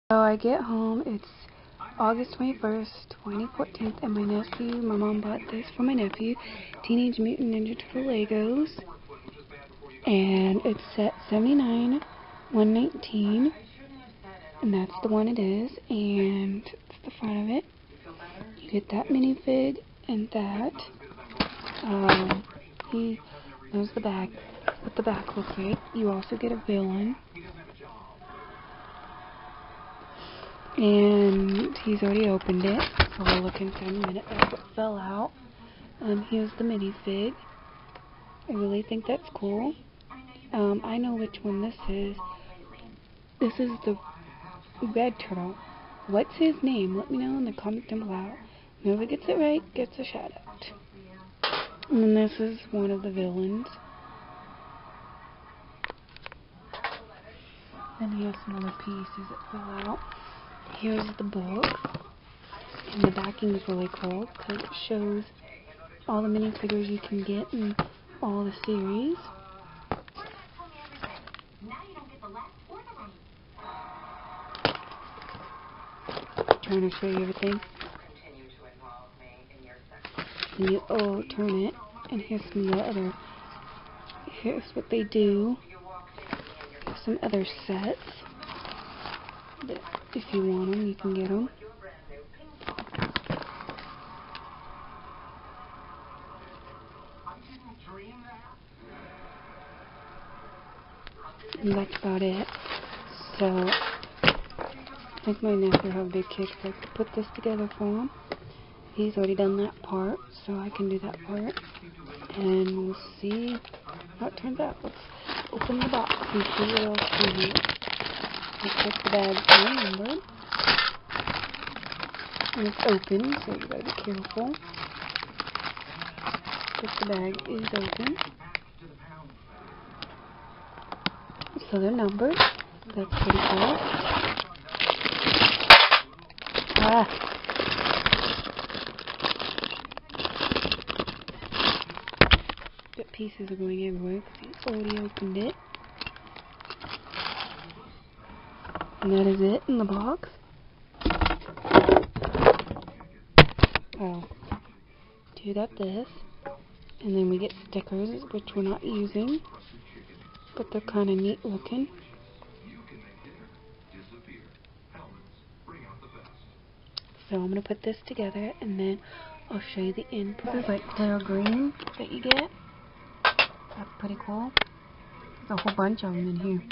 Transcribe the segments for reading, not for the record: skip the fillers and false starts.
So I get home, it's August 21st, 2014, and my mom bought this for my nephew, Teenage Mutant Ninja Turtle Legos, and it's set 79, 119, and that's the one it is, and it's the front of it. You get that minifig and that. He knows the back, what the back looks like. You also get a villain. And he's already opened it, so we'll look inside in a minute. That's what fell out. Here's the minifig. I really think that's cool. I know which one this is. This is the red turtle. What's his name? Let me know in the comment down below. Whoever gets it right gets a shout out. And then this is one of the villains. Then here's some other pieces that fell out. Here's the book, and the backing is really cool because it shows all the minifigures you can get in all the series. Trying to show you everything. And you turn it, and here's some of the other. Here's what they do. Some other sets. But if you want them, you can get them. And that's about it. So, I think my nephew will have a big kick if I could put this together for him. He's already done that part, so I can do that part. And we'll see how it turns out. Let's open the box and see what else we need. Looks like the bag's numbered. And it's open, so you gotta be careful. But the bag is open. So they're numbered. That's pretty cool. But pieces are going everywhere because he already opened it. And that is it in the box. Oh. You got this. And then we get stickers, which we're not using. But they're kind of neat looking. So I'm going to put this together and then I'll show you the end. This is like clear green that you get. That's pretty cool. There's a whole bunch of them in here.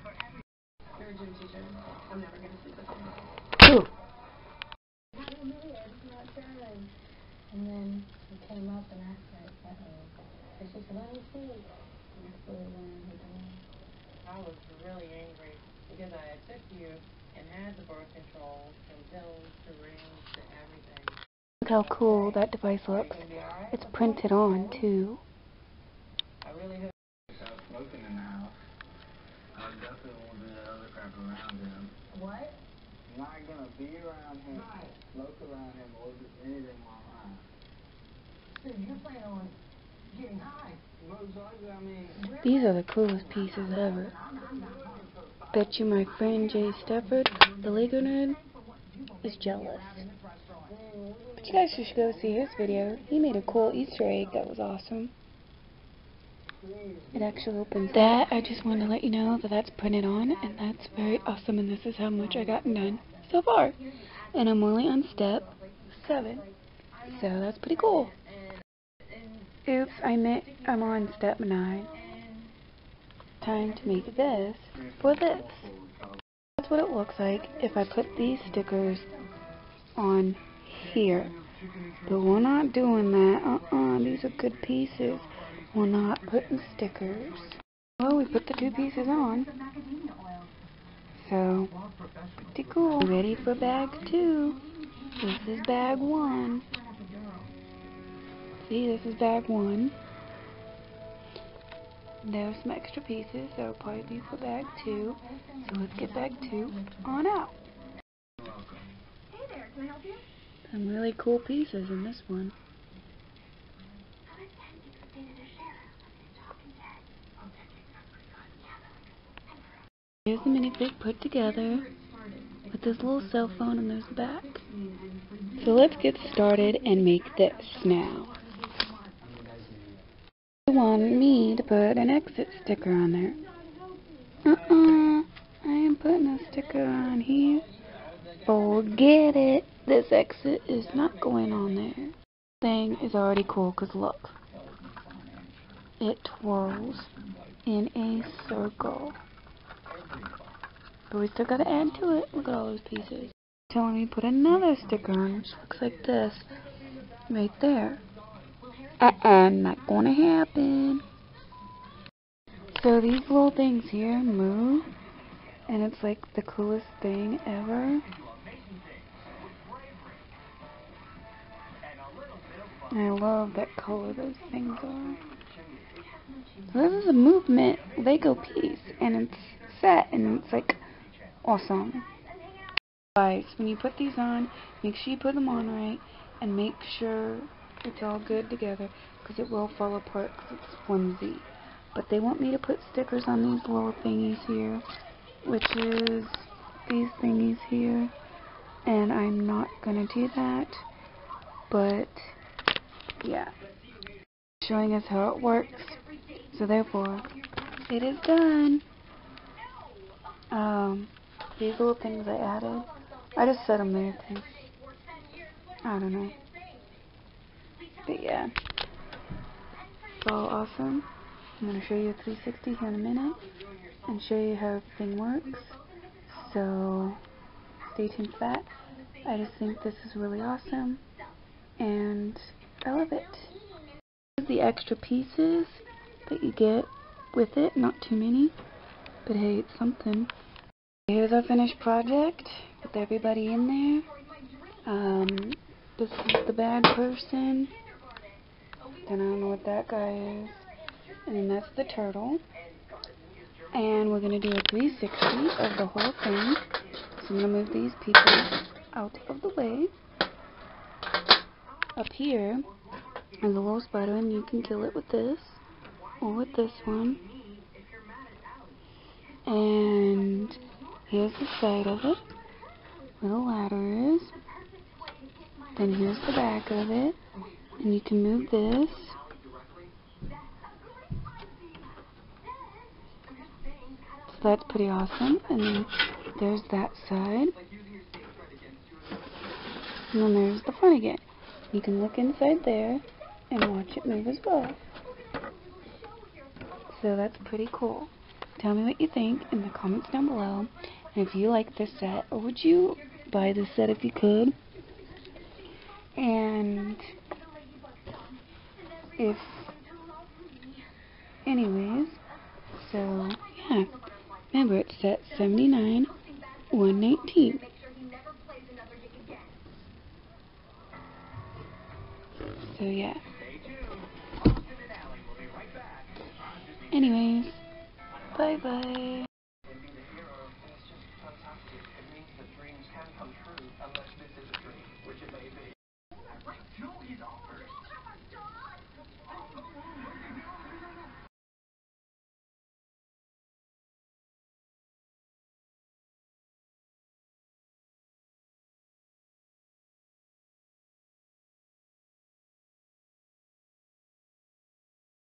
You're a gym teacher. I'm never going to sleep with him. Ooh. And then he came up and asked her, and she said, let me see. I was really angry because I had took you and had the birth control from pills to rings to everything. Look how cool that device looks. It's printed on too. I really have smoking in the house. I definitely won't do that other crap around him. What? I'm not gonna be around him, smoke around him, or do anything while I'm high. So you're planning on getting high? Most likely, I mean. These are the coolest pieces ever. Bet you my friend Jay Stefford, the Lego nerd, is jealous. But you guys should go see his video. He made a cool Easter egg that was awesome. It actually opens that. I just wanted to let you know that that's printed on, and that's very awesome, and this is how much I gotten done so far. And I'm only on step 7, so that's pretty cool. Oops, I meant I'm on step 9. Time to make this for this. That's what it looks like if I put these stickers on here. But we're not doing that. These are good pieces. We're not putting stickers. Well, we put the 2 pieces on. So, pretty cool. Ready for bag 2. This is bag 1. See, this is bag 1. There's some extra pieces that will probably be for bag 2. So let's get bag 2 on out. Hey there, can I help you? Some really cool pieces in this one. Here's the minifig put together. with this little cell phone, and there's the back. So let's get started and make this now. You want me to put an exit sticker on there. I am putting a sticker on here. Forget it. This exit is not going on there. Thing is already cool because look. It twirls in a circle. But we still gotta add to it. Look at all those pieces. Telling me put another sticker on, which looks like this. Right there. Not gonna happen. So these little things here move. And it's like the coolest thing ever. I love that color those things are. So this is a movement Lego piece, and it's set, and it's like awesome. Guys, when you put these on, make sure you put them on right, and make sure it's all good together, because it will fall apart because it's flimsy. But they want me to put stickers on these little thingies here, which is these thingies here, and I'm not gonna do that, but yeah, showing us how it works. So therefore, it is done. These little things I added, I just set them there too. I don't know. But yeah, it's all awesome. I'm going to show you a 360 here in a minute and show you how everything works. So stay tuned for that. I just think this is really awesome and I love it. The extra pieces that you get with it, not too many, but hey, it's something. Here's our finished project with everybody in there. This is the bad person, then I don't know what that guy is, and then that's the turtle, and we're going to do a 360 of the whole thing. So I'm going to move these people out of the way. Up here is a little spider, and you can kill it with this, or with this one. And here's the side of it, where the ladder is. Then here's the back of it, and you can move this. So that's pretty awesome. And then there's that side. And then there's the front again. You can look inside there and watch it move as well. So that's pretty cool. Tell me what you think in the comments down below. And if you like this set, or would you buy this set if you could? And if, anyways, so yeah, remember it's set 79,119. So yeah. Anyways, bye bye.